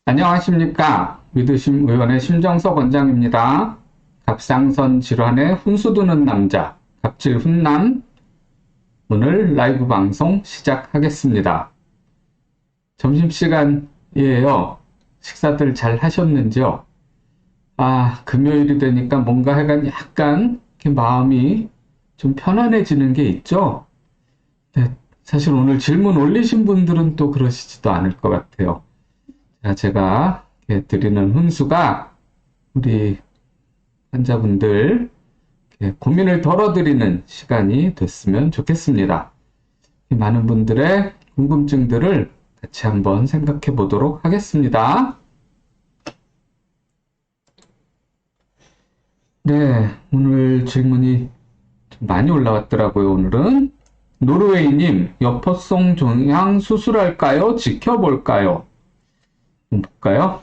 안녕하십니까. 믿으심 의원의 심정석 원장입니다. 갑상선 질환에 훈수 두는 남자, 갑질 훈남. 오늘 라이브 방송 시작하겠습니다. 점심시간이에요. 식사들 잘 하셨는지요? 금요일이 되니까 뭔가 약간 이렇게 마음이 좀 편안해지는 게 있죠? 네, 사실 오늘 질문 올리신 분들은 또 그러시지도 않을 것 같아요. 자, 제가 드리는 훈수가 우리 환자분들 고민을 덜어드리는 시간이 됐으면 좋겠습니다. 많은 분들의 궁금증들을 같이 한번 생각해 보도록 하겠습니다. 네, 오늘 질문이 좀 많이 올라왔더라고요. 오늘은 노르웨이님, 여포성 종양 수술할까요? 지켜볼까요? 볼까요?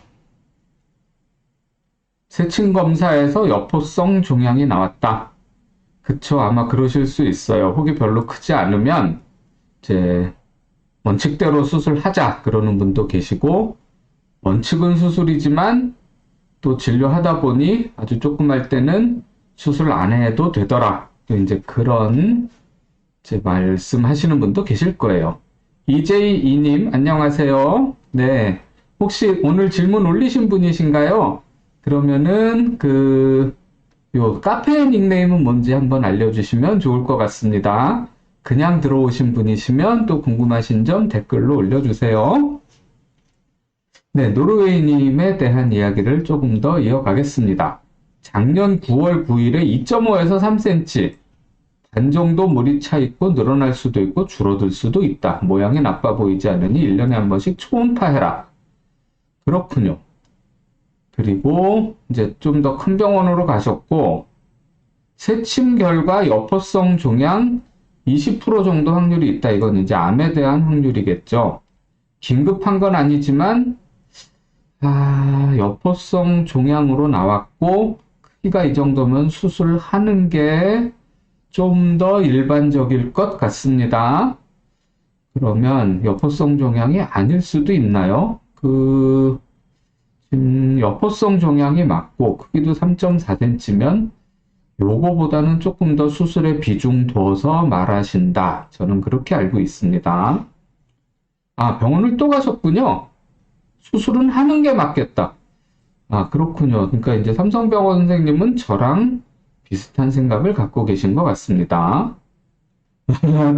세친 검사에서 여포성 종양이 나왔다. 그쵸, 아마 그러실 수 있어요. 혹이 별로 크지 않으면 이제 원칙대로 수술하자 그러는 분도 계시고, 원칙은 수술이지만 또 진료하다 보니 아주 조금 할 때는 수술 안 해도 되더라. 또 이제 그런 이제 말씀하시는 분도 계실 거예요. EJ2님 안녕하세요. 네. 혹시 오늘 질문 올리신 분이신가요? 그러면은 요 카페 닉네임은 뭔지 한번 알려주시면 좋을 것 같습니다. 그냥 들어오신 분이시면 또 궁금하신 점 댓글로 올려주세요. 네, 노르웨이님에 대한 이야기를 조금 더 이어가겠습니다. 작년 9월 9일에 2.5에서 3cm 반 정도 물이 차 있고 늘어날 수도 있고 줄어들 수도 있다. 모양이 나빠 보이지 않으니 1년에 한 번씩 초음파해라. 그렇군요. 그리고 이제 좀 더 큰 병원으로 가셨고, 세침 결과 여포성 종양 20% 정도 확률이 있다. 이건 이제 암에 대한 확률이겠죠. 긴급한 건 아니지만, 여포성 종양으로 나왔고, 크기가 이 정도면 수술하는 게 좀 더 일반적일 것 같습니다. 그러면 여포성 종양이 아닐 수도 있나요? 여포성 종양이 맞고 크기도 3.4cm면 요거보다는 조금 더 수술에 비중 둬서 말하신다. 저는 그렇게 알고 있습니다. 병원을 또 가셨군요. 수술은 하는 게 맞겠다. 그렇군요. 그러니까 이제 삼성병원 선생님은 저랑 비슷한 생각을 갖고 계신 것 같습니다.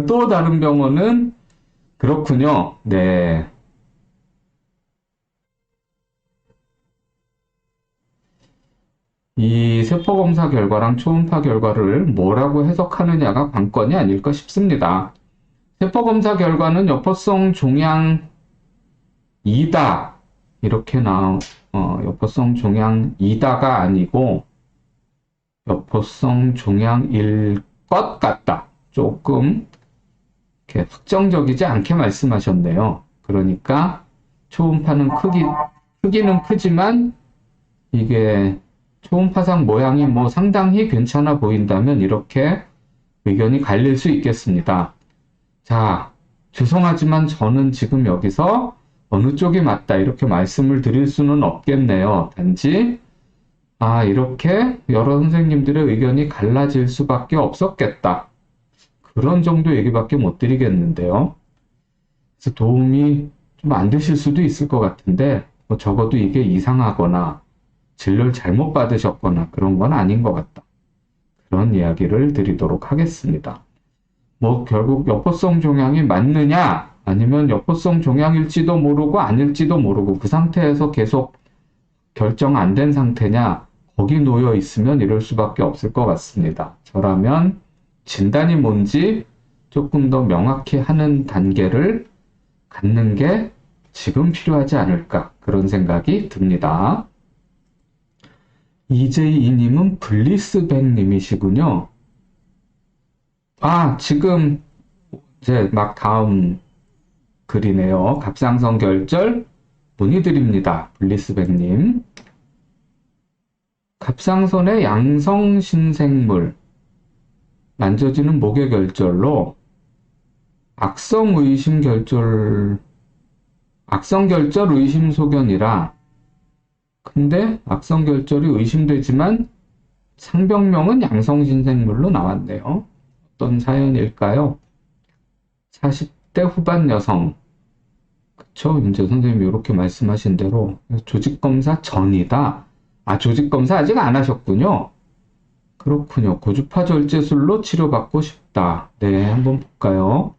또 다른 병원은 그렇군요. 네. 이 세포검사 결과랑 초음파 결과를 뭐라고 해석하느냐가 관건이 아닐까 싶습니다. 세포검사 결과는 여포성 종양 2다 이렇게 여포성 종양 2다가 아니고 여포성 종양일 것 같다. 조금 이렇게 확정적이지 않게 말씀하셨네요. 그러니까 초음파는 크기는 크지만 이게 초음파상 모양이 상당히 괜찮아 보인다면 이렇게 의견이 갈릴 수 있겠습니다. 자, 죄송하지만 저는 지금 여기서 어느 쪽이 맞다 이렇게 말씀을 드릴 수는 없겠네요. 단지 이렇게 여러 선생님들의 의견이 갈라질 수밖에 없었겠다. 그런 정도 얘기밖에 못 드리겠는데요. 그래서 도움이 좀 안 되실 수도 있을 것 같은데 적어도 이게 이상하거나 진료를 잘못 받으셨거나 그런 건 아닌 것 같다. 그런 이야기를 드리도록 하겠습니다. 결국 여포성 종양이 맞느냐 아니면 여포성 종양일지도 모르고 아닐지도 모르고 그 상태에서 계속 결정 안 된 상태냐 거기 놓여 있으면 이럴 수밖에 없을 것 같습니다. 저라면 진단이 뭔지 조금 더 명확히 하는 단계를 갖는 게 지금 필요하지 않을까 그런 생각이 듭니다. EJ2님은 블리스백님이시군요. 지금 이제 막 다음 글이네요. 갑상선 결절 문의드립니다. 블리스백님. 갑상선의 양성 신생물 만져지는 목의 결절로 악성결절 의심소견이라. 근데 악성결절이 의심되지만 상병명은 양성신생물로 나왔네요. 어떤 사연일까요? 40대 후반 여성. 그쵸? 이제 선생님이 이렇게 말씀하신 대로 조직검사 전이다. 아, 조직검사 아직 안 하셨군요. 그렇군요. 고주파절제술로 치료받고 싶다. 네, 한번 볼까요?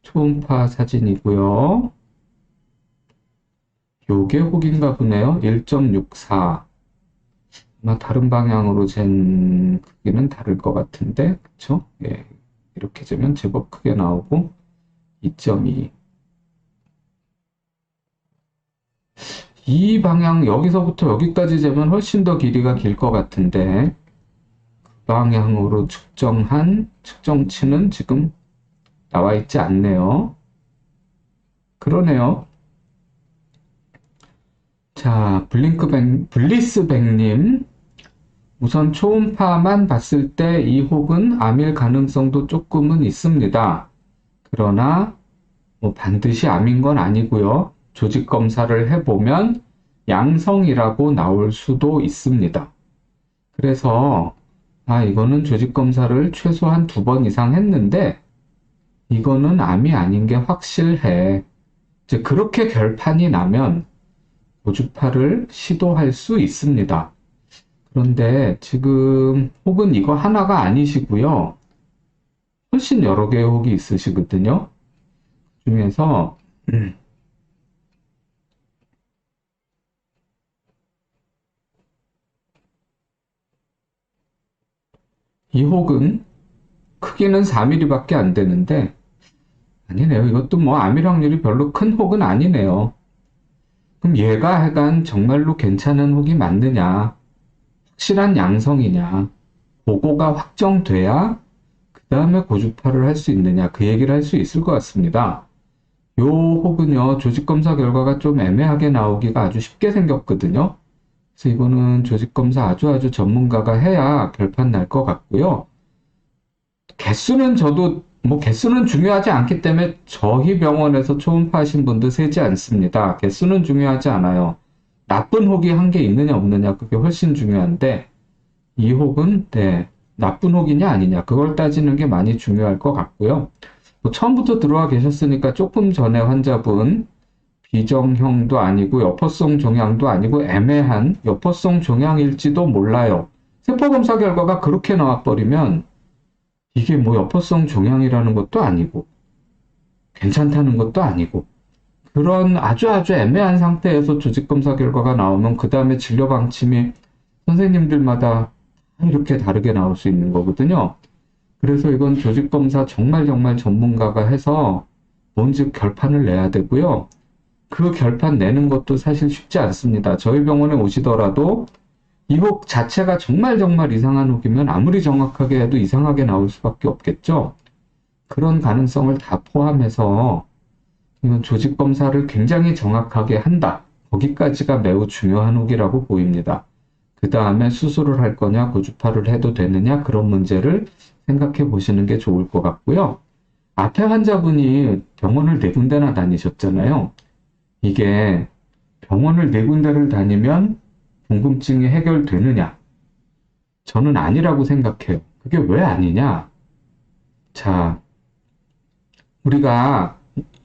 초음파 사진이고요. 요게 혹인가 보네요. 1.64. 아마 다른 방향으로 잰 크기는 다를 것 같은데, 그쵸? 예, 이렇게 재면 제법 크게 나오고, 2.2. 이 방향, 여기서부터 여기까지 재면 훨씬 더 길이가 길 것 같은데, 그 방향으로 측정한 측정치는 지금 나와 있지 않네요. 그러네요. 자, 블리스백님. 우선 초음파만 봤을 때 이 혹은 암일 가능성도 조금은 있습니다. 그러나 뭐 반드시 암인 건 아니고요. 조직 검사를 해보면 양성이라고 나올 수도 있습니다. 그래서 이거는 조직 검사를 최소한 2번 이상 했는데 이거는 암이 아닌 게 확실해. 이제 그렇게 결판이 나면 고주파를 시도할 수 있습니다. 그런데 지금 혹은 이거 하나가 아니시고요. 훨씬 여러 개의 혹이 있으시거든요. 그 중에서 이 혹은 크기는 4mm밖에 안 되는데 아니네요. 이것도 뭐 암일 확률이 별로 큰 혹은 아니네요. 그럼 얘가 하여간 정말로 괜찮은 혹이 맞느냐? 확실한 양성이냐? 보고가 확정돼야 그 다음에 고주파를 할 수 있느냐? 그 얘기를 할 수 있을 것 같습니다. 요 혹은요, 조직검사 결과가 좀 애매하게 나오기가 아주 쉽게 생겼거든요. 그래서 이거는 조직검사 아주 전문가가 해야 결판 날 것 같고요. 개수는 저도 뭐 개수는 중요하지 않기 때문에 저희 병원에서 초음파 하신 분들 세지 않습니다. 개수는 중요하지 않아요. 나쁜 혹이 한 개 있느냐 없느냐 그게 훨씬 중요한데 이 혹은 네, 나쁜 혹이냐 아니냐 그걸 따지는 게 많이 중요할 것 같고요. 뭐 처음부터 들어와 계셨으니까 조금 전에 환자분 비정형도 아니고 여포성 종양도 아니고 애매한 여포성 종양일지도 몰라요. 세포검사 결과가 그렇게 나와버리면 이게 뭐 여포성 종양이라는 것도 아니고 괜찮다는 것도 아니고 그런 아주 애매한 상태에서 조직검사 결과가 나오면 그 다음에 진료 방침이 선생님들마다 이렇게 다르게 나올 수 있는 거거든요. 그래서 이건 조직검사 정말 전문가가 해서 뭔지 결판을 내야 되고요. 그 결판 내는 것도 사실 쉽지 않습니다. 저희 병원에 오시더라도 이 혹 자체가 정말 이상한 혹이면 아무리 정확하게 해도 이상하게 나올 수밖에 없겠죠. 그런 가능성을 다 포함해서 이건 조직 검사를 굉장히 정확하게 한다. 거기까지가 매우 중요한 혹이라고 보입니다. 그 다음에 수술을 할 거냐, 고주파를 해도 되느냐 그런 문제를 생각해 보시는 게 좋을 것 같고요. 앞에 환자분이 병원을 4군데나 다니셨잖아요. 이게 병원을 4군데를 다니면 궁금증이 해결되느냐? 저는 아니라고 생각해요. 그게 왜 아니냐? 자, 우리가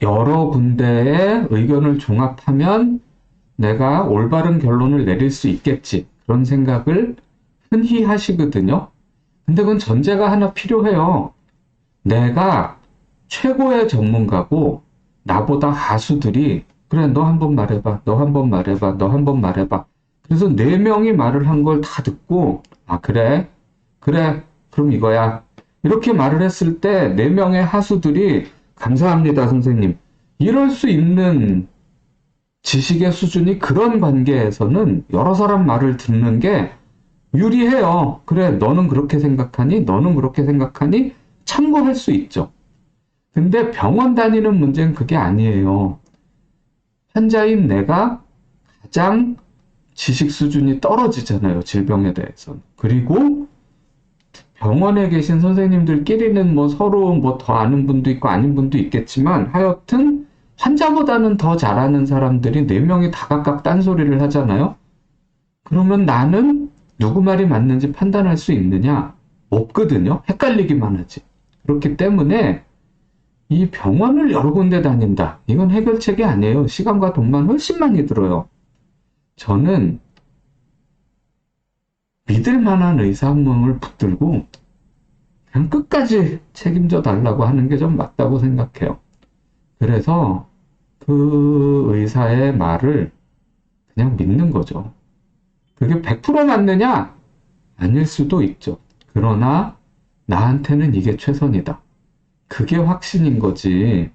여러 군데의 의견을 종합하면 내가 올바른 결론을 내릴 수 있겠지. 그런 생각을 흔히 하시거든요. 근데 그건 전제가 하나 필요해요. 내가 최고의 전문가고 나보다 가수들이 그래, 너 한 번 말해봐. 너 한 번 말해봐. 너 한 번 말해봐. 그래서 4명이 말을 한 걸 다 듣고 그래? 그래. 그럼 이거야. 이렇게 말을 했을 때 4명의 하수들이 감사합니다, 선생님. 이럴 수 있는 지식의 수준이 그런 관계에서는 여러 사람 말을 듣는 게 유리해요. 그래, 너는 그렇게 생각하니? 너는 그렇게 생각하니? 참고할 수 있죠. 근데 병원 다니는 문제는 그게 아니에요. 환자인 내가 가장 지식 수준이 떨어지잖아요. 질병에 대해서는. 그리고 병원에 계신 선생님들끼리는 뭐 서로 뭐 더 아는 분도 있고 아닌 분도 있겠지만 하여튼 환자보다는 더 잘하는 사람들이 네 명이 다 각각 딴소리를 하잖아요. 그러면 나는 누구 말이 맞는지 판단할 수 있느냐? 없거든요. 헷갈리기만 하지. 그렇기 때문에 이 병원을 여러 군데 다닌다. 이건 해결책이 아니에요. 시간과 돈만 훨씬 많이 들어요. 저는 믿을 만한 의사 한 명을 붙들고 그냥 끝까지 책임져 달라고 하는 게 좀 맞다고 생각해요. 그래서 그 의사의 말을 그냥 믿는 거죠. 그게 100% 맞느냐? 아닐 수도 있죠. 그러나 나한테는 이게 최선이다. 그게 확신인 거지.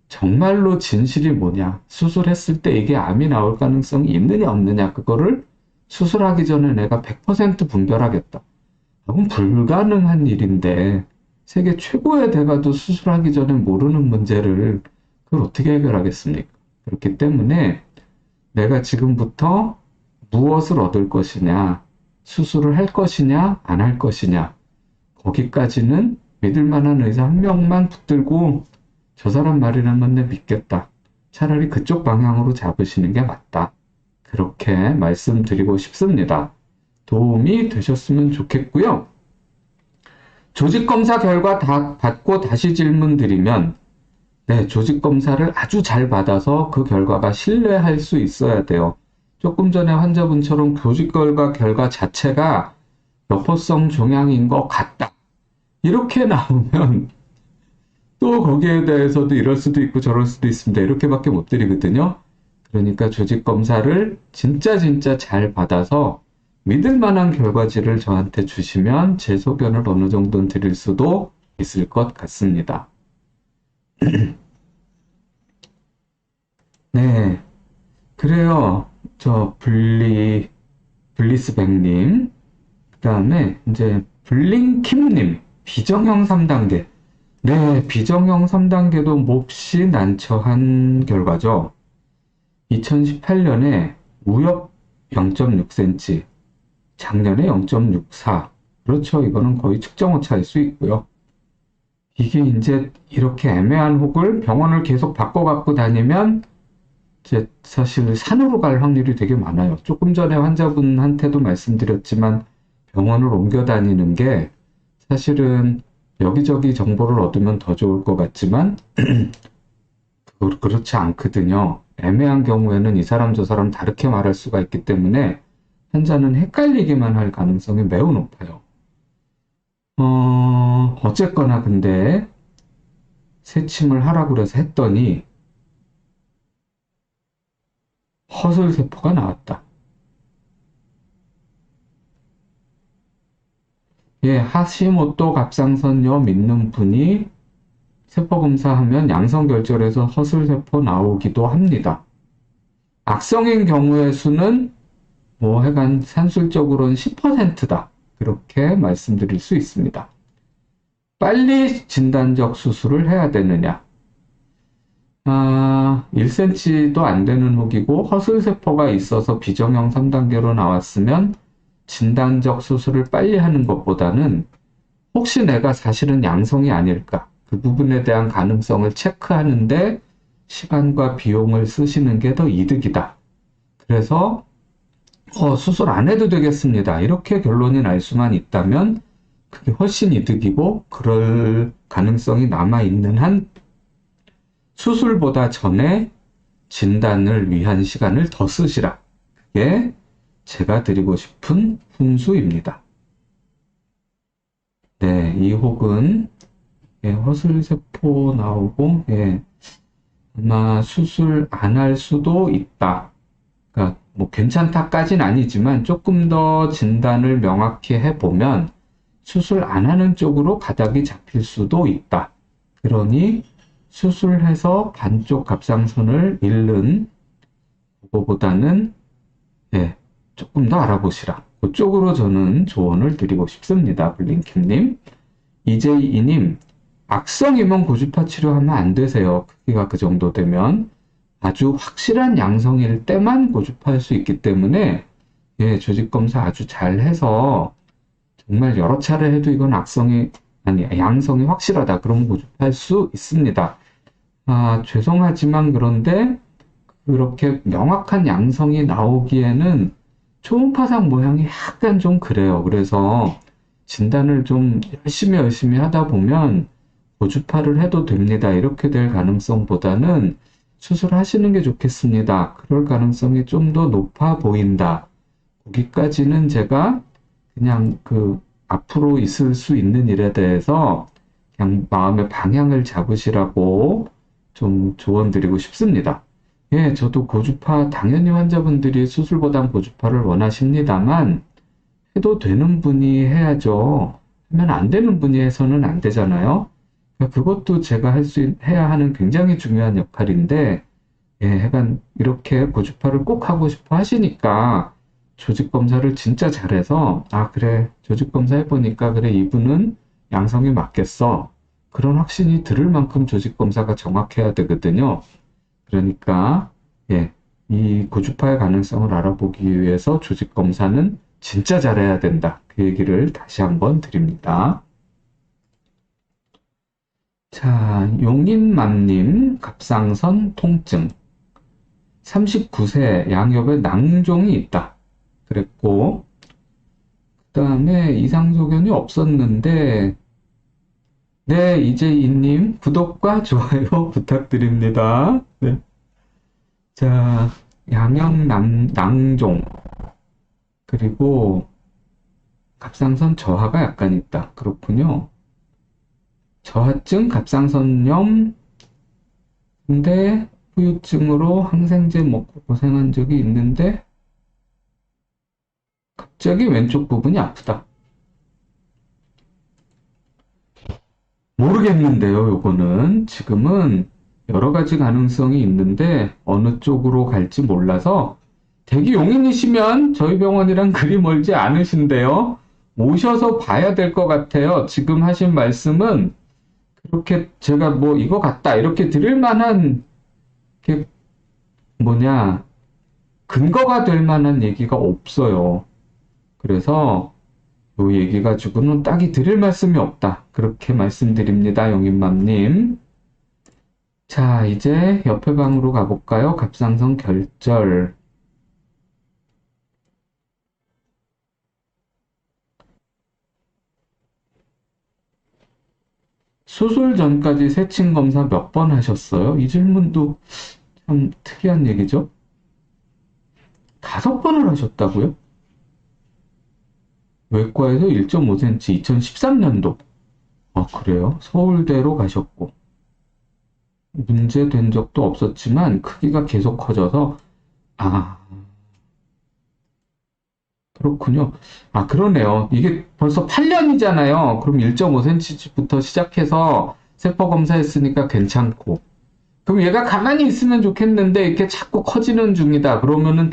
정말로 진실이 뭐냐? 수술했을 때 이게 암이 나올 가능성이 있느냐 없느냐? 그거를 수술하기 전에 내가 100% 분별하겠다. 그건 불가능한 일인데 세계 최고의 대가도 수술하기 전에 모르는 문제를 그걸 어떻게 해결하겠습니까? 그렇기 때문에 내가 지금부터 무엇을 얻을 것이냐, 수술을 할 것이냐, 안 할 것이냐, 거기까지는 믿을 만한 의사 한 명만 붙들고 저 사람 말이라면 내 믿겠다. 차라리 그쪽 방향으로 잡으시는 게 맞다. 그렇게 말씀드리고 싶습니다. 도움이 되셨으면 좋겠고요. 조직검사 결과 다 받고 다시 질문 드리면 네, 조직검사를 아주 잘 받아서 그 결과가 신뢰할 수 있어야 돼요. 조금 전에 환자분처럼 조직결과 자체가 여포성 종양인 것 같다. 이렇게 나오면 또 거기에 대해서도 이럴 수도 있고 저럴 수도 있습니다. 이렇게밖에 못 드리거든요. 그러니까 조직검사를 진짜 잘 받아서 믿을 만한 결과지를 저한테 주시면 제 소견을 어느 정도는 드릴 수도 있을 것 같습니다. 네. 그래요. 저 블리스백님, 그 다음에 이제 블링킴님, 비정형 3단계. 네, 비정형 3단계도 몹시 난처한 결과죠. 2018년에 무역 0.6cm, 작년에 0.64. 그렇죠. 이거는 거의 측정 오차일 수 있고요. 이게 이제 이렇게 애매한 혹을 병원을 계속 바꿔갖고 다니면 이제 사실 산으로 갈 확률이 되게 많아요. 조금 전에 환자분한테도 말씀드렸지만 병원을 옮겨 다니는 게 사실은 여기저기 정보를 얻으면 더 좋을 것 같지만 그렇지 않거든요. 애매한 경우에는 이 사람 저 사람 다르게 말할 수가 있기 때문에 환자는 헷갈리기만 할 가능성이 매우 높아요. 어쨌거나 근데 세침을 하라고 그래서 했더니 허술세포가 나왔다. 예, 하시모토 갑상선염 있는 분이 세포검사하면 양성결절에서 허술세포 나오기도 합니다. 악성인 경우의 수는 뭐 해간 산술적으로는 10%다. 그렇게 말씀드릴 수 있습니다. 빨리 진단적 수술을 해야 되느냐? 1cm도 안 되는 혹이고 허술세포가 있어서 비정형 3단계로 나왔으면 진단적 수술을 빨리 하는 것보다는 혹시 내가 사실은 양성이 아닐까? 그 부분에 대한 가능성을 체크하는데 시간과 비용을 쓰시는 게 더 이득이다. 그래서 수술 안 해도 되겠습니다. 이렇게 결론이 날 수만 있다면 그게 훨씬 이득이고 그럴 가능성이 남아있는 한 수술보다 전에 진단을 위한 시간을 더 쓰시라. 그게 제가 드리고 싶은 훈수입니다. 네, 이 혹은 허술세포 나오고 아마 수술 안 할 수도 있다. 그러니까 뭐 괜찮다까진 아니지만 조금 더 진단을 명확히 해보면 수술 안 하는 쪽으로 가닥이 잡힐 수도 있다. 그러니 수술해서 반쪽 갑상선을 잃는 그거보다는 조금 더 알아보시라. 그쪽으로 저는 조언을 드리고 싶습니다. 블링킴님. 이제이님, 악성이면 고주파 치료하면 안 되세요. 크기가 그 정도 되면. 아주 확실한 양성일 때만 고주파할 수 있기 때문에 조직검사 아주 잘 해서 정말 여러 차례 해도 이건 양성이 확실하다. 그러면 고주파할 수 있습니다. 죄송하지만 그런데 그렇게 명확한 양성이 나오기에는 초음파상 모양이 약간 좀 그래요. 그래서 진단을 좀 열심히 하다 보면 고주파를 해도 됩니다. 이렇게 될 가능성보다는 수술하시는 게 좋겠습니다. 그럴 가능성이 좀 더 높아 보인다. 거기까지는 제가 그냥 앞으로 있을 수 있는 일에 대해서 그냥 마음의 방향을 잡으시라고 좀 조언 드리고 싶습니다. 예, 저도 고주파, 당연히 환자분들이 수술보단 고주파를 원하십니다만, 해도 되는 분이 해야죠. 하면 안 되는 분이 해서는 안 되잖아요. 그러니까 그것도 제가 해야 하는 굉장히 중요한 역할인데, 예, 약간 이렇게 고주파를 꼭 하고 싶어 하시니까 조직 검사를 진짜 잘해서, 그래, 조직 검사 해보니까, 그래, 이분은 양성이 맞겠어. 그런 확신이 들을 만큼 조직 검사가 정확해야 되거든요. 그러니까, 예, 이 고주파의 가능성을 알아보기 위해서 조직 검사는 진짜 잘해야 된다. 그 얘기를 다시 한번 드립니다. 자, 용인맘님, 갑상선 통증. 39세 양엽에 낭종이 있다. 그랬고, 그 다음에 이상소견이 없었는데, 네, 이재희님, 구독과 좋아요 부탁드립니다. 네. 자, 낭종. 그리고 갑상선 저하가 약간 있다. 그렇군요. 저하증, 갑상선염, 근데 후유증으로 항생제 먹고 고생한 적이 있는데 갑자기 왼쪽 부분이 아프다. 모르겠는데요, 요거는. 지금은 여러 가지 가능성이 있는데 어느 쪽으로 갈지 몰라서 대기 용인이시면 저희 병원이랑 그리 멀지 않으신데요. 오셔서 봐야 될 것 같아요. 지금 하신 말씀은 그렇게 제가 뭐 이거 같다 이렇게 드릴 만한 게 뭐냐 근거가 될 만한 얘기가 없어요. 그래서 요 얘기 가지고는 딱히 드릴 말씀이 없다. 그렇게 말씀드립니다. 영인맘님. 자, 이제 옆에 방으로 가볼까요? 갑상선 결절. 수술 전까지 세침 검사 몇 번 하셨어요? 이 질문도 참 특이한 얘기죠. 5번을 하셨다고요? 외과에서 1.5cm 2013년도. 그래요? 서울대로 가셨고. 문제된 적도 없었지만 크기가 계속 커져서, 아, 그렇군요. 그러네요. 이게 벌써 8년이잖아요. 그럼 1.5cm부터 시작해서 세포 검사했으니까 괜찮고. 그럼 얘가 가만히 있으면 좋겠는데 이렇게 자꾸 커지는 중이다. 그러면은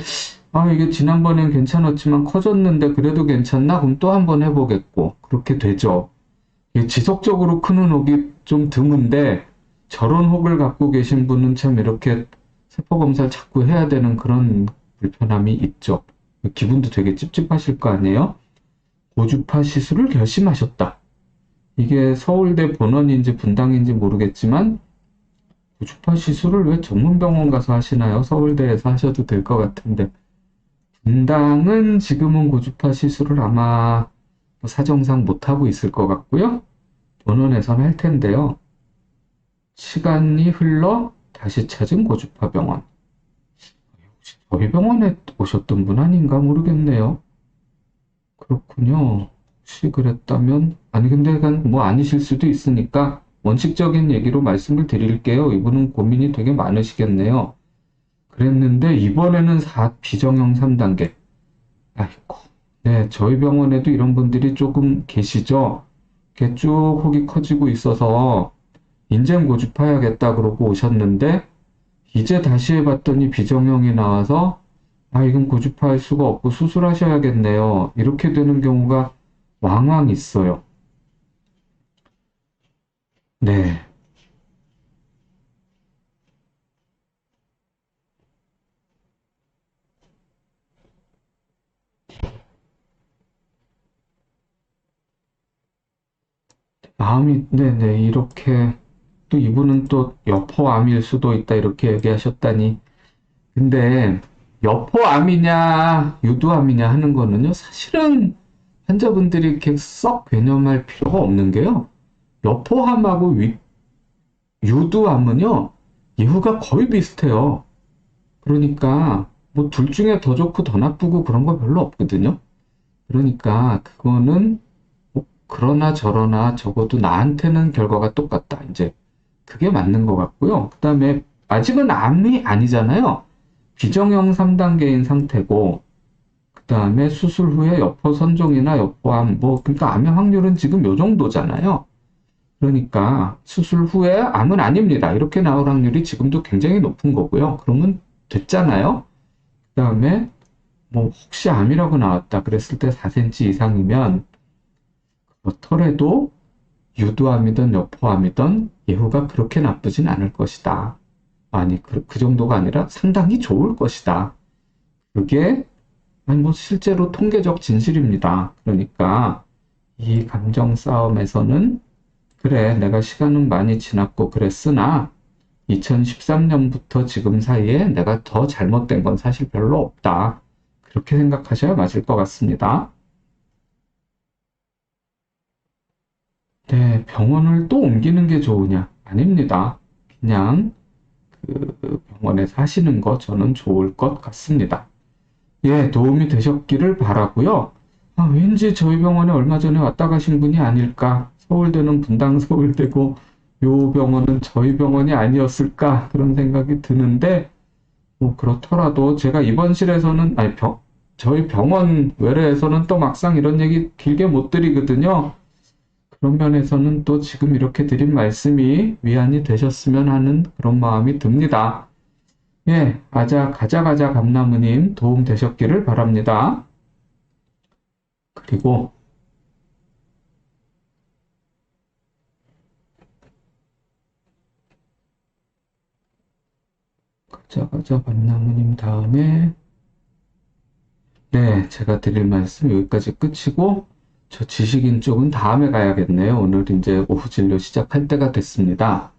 이게 지난번엔 괜찮았지만 커졌는데 그래도 괜찮나? 그럼 또 한번 해보겠고. 그렇게 되죠. 이게 지속적으로 크는 혹이 좀 드문데 저런 혹을 갖고 계신 분은 참 이렇게 세포 검사를 자꾸 해야 되는 그런 불편함이 있죠. 기분도 되게 찝찝하실 거 아니에요? 고주파 시술을 결심하셨다. 이게 서울대 본원인지 분당인지 모르겠지만 고주파 시술을 왜 전문병원 가서 하시나요? 서울대에서 하셔도 될 것 같은데. 분당은 지금은 고주파 시술을 아마 사정상 못하고 있을 것 같고요. 본원에서는 할 텐데요. 시간이 흘러 다시 찾은 고주파 병원. 혹시 저희 병원에 오셨던 분 아닌가 모르겠네요. 그렇군요. 혹시 그랬다면, 아니, 근데 뭐 아니실 수도 있으니까 원칙적인 얘기로 말씀을 드릴게요. 이분은 고민이 되게 많으시겠네요. 그랬는데, 이번에는 비정형 3단계. 아이고. 네, 저희 병원에도 이런 분들이 조금 계시죠? 이렇게 쭉 혹이 커지고 있어서, 인젠 고집해야겠다 그러고 오셨는데, 이제 다시 해봤더니 비정형이 나와서, 이건 고주파할 수가 없고 수술하셔야겠네요. 이렇게 되는 경우가 왕왕 있어요. 네. 마음이, 네네, 이렇게, 또 이분은 또 여포암일 수도 있다, 이렇게 얘기하셨다니. 근데, 여포암이냐, 유두암이냐 하는 거는요, 사실은 환자분들이 이렇게 썩 괴념할 필요가 없는 게요. 여포암하고 유두암은요, 예후가 거의 비슷해요. 그러니까, 뭐 둘 중에 더 좋고 더 나쁘고 그런 거 별로 없거든요. 그러니까, 그거는, 뭐 그러나 저러나 적어도 나한테는 결과가 똑같다. 이제, 그게 맞는 것 같고요. 그 다음에, 아직은 암이 아니잖아요. 비정형 3단계인 상태고, 그 다음에 수술 후에 여포 선종이나 여포암, 뭐, 그러니까 암의 확률은 지금 요 정도잖아요. 그러니까 수술 후에 암은 아닙니다. 이렇게 나올 확률이 지금도 굉장히 높은 거고요. 그러면 됐잖아요. 그 다음에 뭐 혹시 암이라고 나왔다 그랬을 때 4cm 이상이면 그렇더라도 유두암이든 여포암이든 예후가 그렇게 나쁘진 않을 것이다. 아니 그 정도가 아니라 상당히 좋을 것이다. 그게 아니 뭐 실제로 통계적 진실입니다. 그러니까 이 감정 싸움에서는 그래, 내가 시간은 많이 지났고 그랬으나 2013년부터 지금 사이에 내가 더 잘못된 건 사실 별로 없다. 그렇게 생각하셔야 맞을 것 같습니다. 네, 병원을 또 옮기는 게 좋으냐? 아닙니다. 그냥 그 병원에 사시는 거 저는 좋을 것 같습니다. 예, 도움이 되셨기를 바라고요. 아, 왠지 저희 병원에 얼마 전에 왔다 가신 분이 아닐까. 서울대는 분당 서울대고 요 병원은 저희 병원이 아니었을까 그런 생각이 드는데 뭐 그렇더라도 제가 입원실에서는 아니 저희 병원 외래에서는 또 막상 이런 얘기 길게 못 드리거든요. 그런 면에서는 또 지금 이렇게 드린 말씀이 위안이 되셨으면 하는 그런 마음이 듭니다. 예, 가자 감나무님 도움 되셨기를 바랍니다. 그리고 가자 감나무님 다음에 네, 제가 드릴 말씀 여기까지 끝이고 저 지식인 쪽은 다음에 가야겠네요. 오늘 이제 오후 진료 시작할 때가 됐습니다.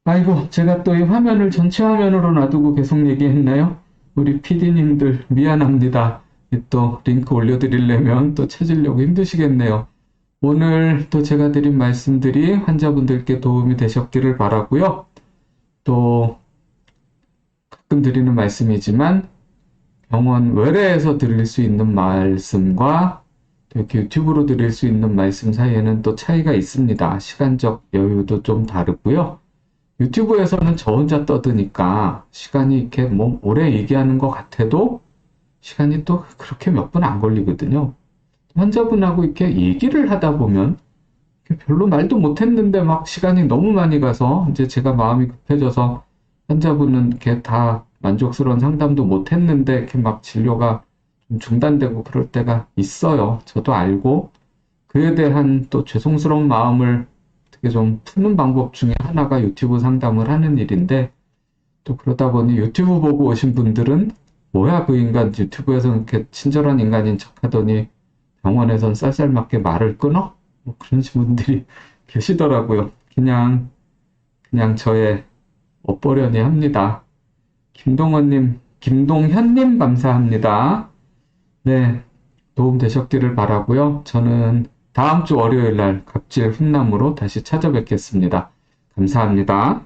아이고, 제가 또 이 화면을 전체 화면으로 놔두고 계속 얘기했나요? 우리 PD님들 미안합니다. 또 링크 올려드리려면 또 찾으려고 힘드시겠네요. 오늘 또 제가 드린 말씀들이 환자분들께 도움이 되셨기를 바라고요. 또 가끔 드리는 말씀이지만 병원 외래에서 들을 수 있는 말씀과 또 이렇게 유튜브로 들을 수 있는 말씀 사이에는 또 차이가 있습니다. 시간적 여유도 좀 다르고요. 유튜브에서는 저 혼자 떠드니까 시간이 이렇게 뭐 오래 얘기하는 것 같아도 시간이 또 그렇게 몇 분 안 걸리거든요. 환자분하고 이렇게 얘기를 하다 보면 별로 말도 못했는데 막 시간이 너무 많이 가서 이제 제가 마음이 급해져서 환자분은 이렇게 다 만족스러운 상담도 못했는데 이렇게 막 진료가 좀 중단되고 그럴 때가 있어요. 저도 알고 그에 대한 또 죄송스러운 마음을 어떻게 좀 푸는 방법 중에 하나가 유튜브 상담을 하는 일인데 또 그러다 보니 유튜브 보고 오신 분들은 뭐야 그 인간 유튜브에서 이렇게 친절한 인간인 척하더니 병원에선 쌀쌀맞게 말을 끊어? 뭐 그런 분들이 계시더라고요. 그냥 저의 멋버려니 합니다. 김동현님 감사합니다. 네, 도움 되셨기를 바라고요. 저는 다음 주 월요일 날 갑질 훈남으로 다시 찾아뵙겠습니다. 감사합니다.